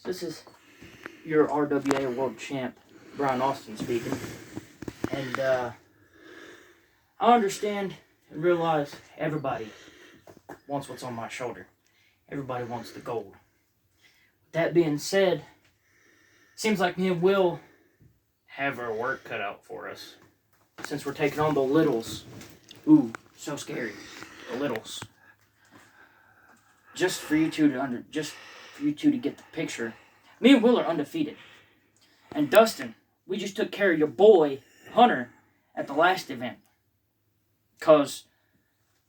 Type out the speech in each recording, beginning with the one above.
This is your RWA World Champ, Bryan Austin speaking. And I understand and realize everybody wants what's on my shoulder. Everybody wants the gold. That being said, seems like me and Will have our work cut out for us. Since we're taking on the littles. Ooh, so scary. The littles. Just for you two to get the picture. Me and Will are undefeated. And Dustin, we just took care of your boy, Hunter, at the last event. Because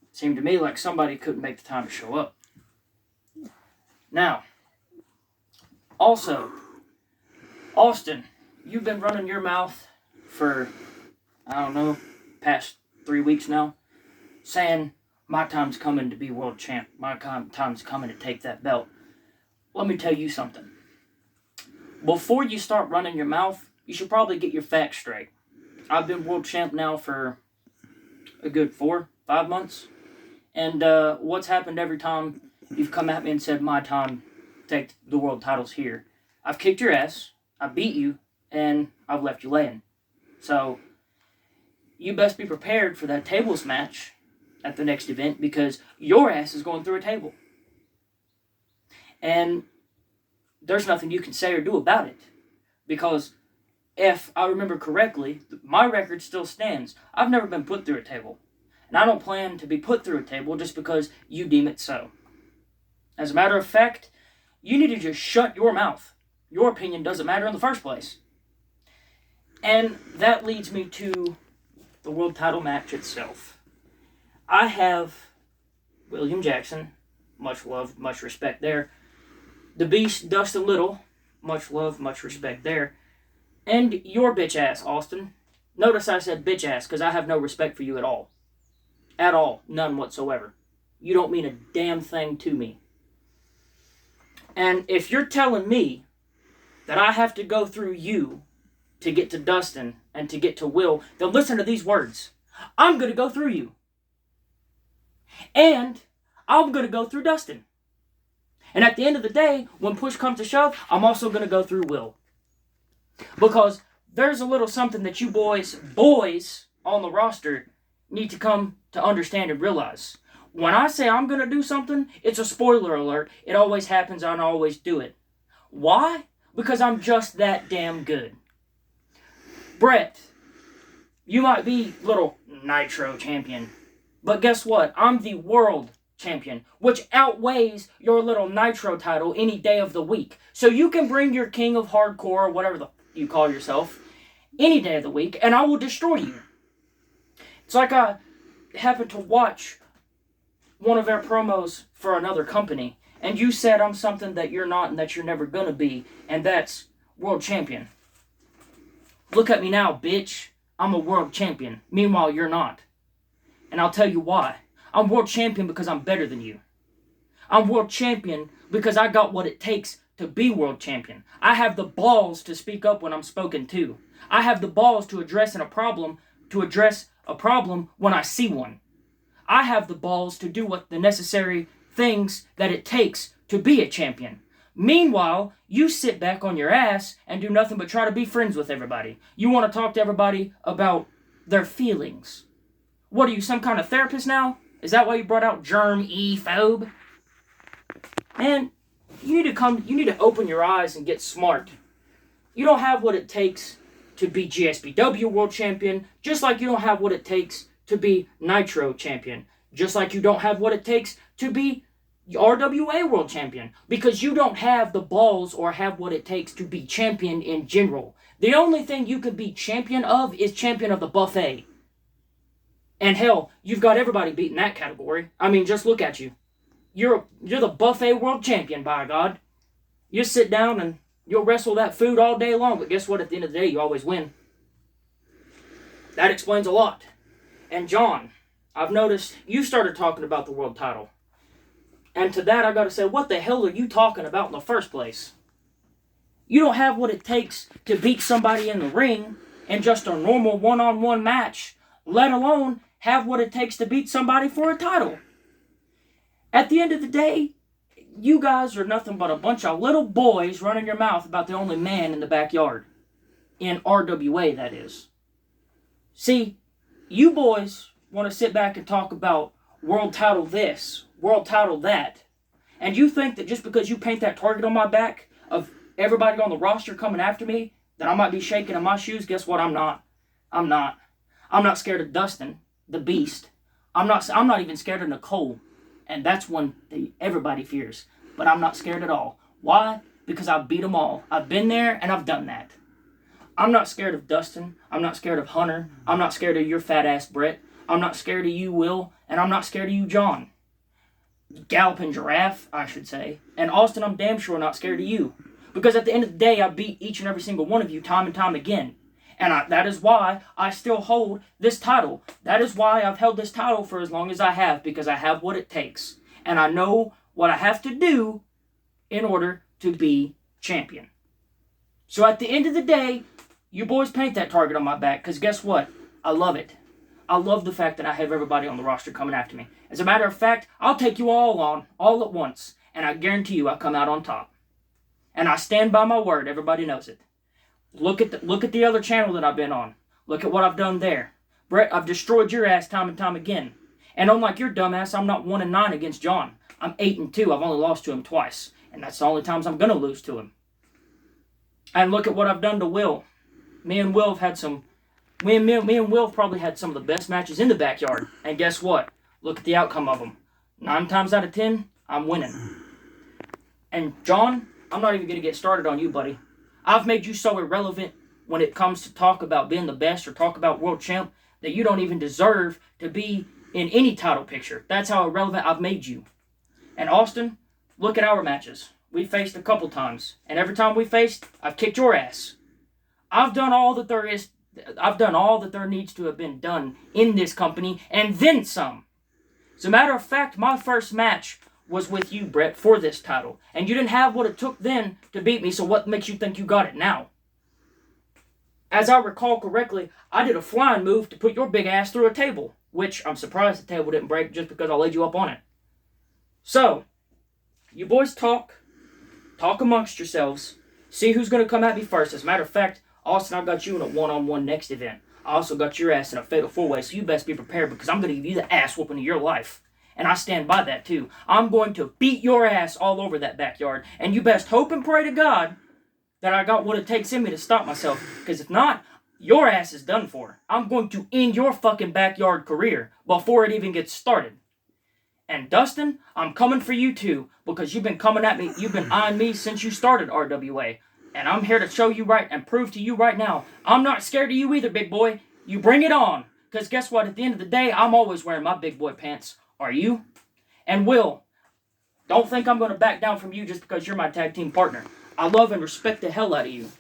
it seemed to me like somebody couldn't make the time to show up. Now, also, Austin, you've been running your mouth for, I don't know, past 3 weeks now, saying, my time's coming to be world champ. My time's coming to take that belt. Let me tell you something. Before you start running your mouth, you should probably get your facts straight. I've been world champ now for a good 4-5 months. And what's happened every time you've come at me and said, my time, take the world titles here. I've kicked your ass, I beat you, and I've left you laying. So, you best be prepared for that tables match at the next event because your ass is going through a table. And there's nothing you can say or do about it. Because if I remember correctly, my record still stands. I've never been put through a table. And I don't plan to be put through a table just because you deem it so. As a matter of fact, you need to just shut your mouth. Your opinion doesn't matter in the first place. And that leads me to the world title match itself. I have William Jackson, much love, much respect there. The Beast, Dustin Little, much love, much respect there. And your bitch ass, Austin. Notice I said bitch ass because I have no respect for you at all. At all. None whatsoever. You don't mean a damn thing to me. And if you're telling me that I have to go through you to get to Dustin and to get to Will, then listen to these words. I'm going to go through you. And I'm going to go through Dustin. And at the end of the day, when push comes to shove, I'm also going to go through Will. Because there's a little something that you boys on the roster need to come to understand and realize. When I say I'm going to do something, it's a spoiler alert. It always happens and I always do it. Why? Because I'm just that damn good. Brett, you might be little Nitro champion. But guess what? I'm the world champion, which outweighs your little Nitro title any day of the week. So you can bring your king of hardcore, or whatever you call yourself, any day of the week, and I will destroy you. It's like I happened to watch one of their promos for another company, and you said I'm something that you're not and that you're never gonna be, and that's world champion. Look at me now, bitch. I'm a world champion. Meanwhile, you're not. And I'll tell you why. I'm world champion because I'm better than you. I'm world champion because I got what it takes to be world champion. I have the balls to speak up when I'm spoken to. I have the balls to address a problem when I see one. I have the balls to do what the necessary things that it takes to be a champion. Meanwhile, you sit back on your ass and do nothing but try to be friends with everybody. You want to talk to everybody about their feelings. What are you, some kind of therapist now? Is that why you brought out germ-e-phobe? Man, you need to open your eyes and get smart. You don't have what it takes to be GSPW World Champion, just like you don't have what it takes to be Nitro Champion, just like you don't have what it takes to be RWA World Champion, because you don't have the balls or have what it takes to be champion in general. The only thing you could be champion of is champion of the buffet. And hell, you've got everybody beat in that category. I mean, just look at you. You're the buffet world champion, by God. You sit down and you'll wrestle that food all day long, but guess what? At the end of the day, you always win. That explains a lot. And John, I've noticed you started talking about the world title. And to that, I gotta say, what the hell are you talking about in the first place? You don't have what it takes to beat somebody in the ring in just a normal one-on-one match, let alone have what it takes to beat somebody for a title. At the end of the day, you guys are nothing but a bunch of little boys running your mouth about the only man in the backyard. In RWA, that is. See, you boys want to sit back and talk about world title this, world title that. And you think that just because you paint that target on my back of everybody on the roster coming after me, that I might be shaking in my shoes? Guess what? I'm not. I'm not scared of Dustin, the beast. I'm not even scared of Nicole. And that's one that everybody fears. But I'm not scared at all. Why? Because I've beat them all. I've been there and I've done that. I'm not scared of Dustin. I'm not scared of Hunter. I'm not scared of your fat ass Brett. I'm not scared of you, Will. And I'm not scared of you, John. Galloping Giraffe, I should say. And Austin, I'm damn sure not scared of you. Because at the end of the day, I beat each and every single one of you time and time again. And that is why I still hold this title. That is why I've held this title for as long as I have. Because I have what it takes. And I know what I have to do in order to be champion. So at the end of the day, you boys paint that target on my back. Because guess what? I love it. I love the fact that I have everybody on the roster coming after me. As a matter of fact, I'll take you all on, all at once. And I guarantee you I'll come out on top. And I stand by my word. Everybody knows it. Look at the other channel that I've been on. Look at what I've done there. Brett, I've destroyed your ass time and time again. And unlike your dumbass, I'm not 1-9 against John. I'm 8-2. I've only lost to him twice. And that's the only times I'm going to lose to him. And look at what I've done to Will. Me and Will have probably had some of the best matches in the backyard. And guess what? Look at the outcome of them. 9 times out of 10, I'm winning. And John, I'm not even going to get started on you, buddy. I've made you so irrelevant when it comes to talk about being the best or talk about world champ that you don't even deserve to be in any title picture. That's how irrelevant I've made you. And Austin, look at our matches. We faced a couple times. And every time we faced, I've kicked your ass. I've done all that there needs to have been done in this company, and then some. As a matter of fact, my first match was with you, Brett, for this title. And you didn't have what it took then to beat me, so what makes you think you got it now? As I recall correctly, I did a flying move to put your big ass through a table, which I'm surprised the table didn't break just because I laid you up on it. So, you boys talk amongst yourselves, see who's going to come at me first. As a matter of fact, Austin, I got you in a one-on-one next event. I also got your ass in a fatal four-way, so you best be prepared because I'm going to give you the ass whooping of your life. And I stand by that too. I'm going to beat your ass all over that backyard. And you best hope and pray to God that I got what it takes in me to stop myself. Because if not, your ass is done for. I'm going to end your fucking backyard career before it even gets started. And Dustin, I'm coming for you too. Because you've been coming at me, you've been eyeing me since you started RWA. And I'm here to show you right and prove to you right now, I'm not scared of you either, big boy. You bring it on. Because guess what? At the end of the day, I'm always wearing my big boy pants. Are you? And Will, don't think I'm going to back down from you just because you're my tag team partner. I love and respect the hell out of you.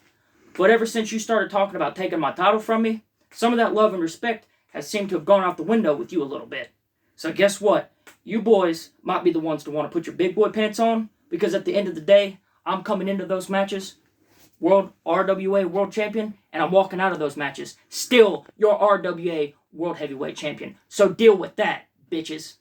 But ever since you started talking about taking my title from me, some of that love and respect has seemed to have gone out the window with you a little bit. So guess what? You boys might be the ones to want to put your big boy pants on, because at the end of the day, I'm coming into those matches, RWA World Champion, and I'm walking out of those matches still your RWA World Heavyweight Champion. So deal with that, bitches.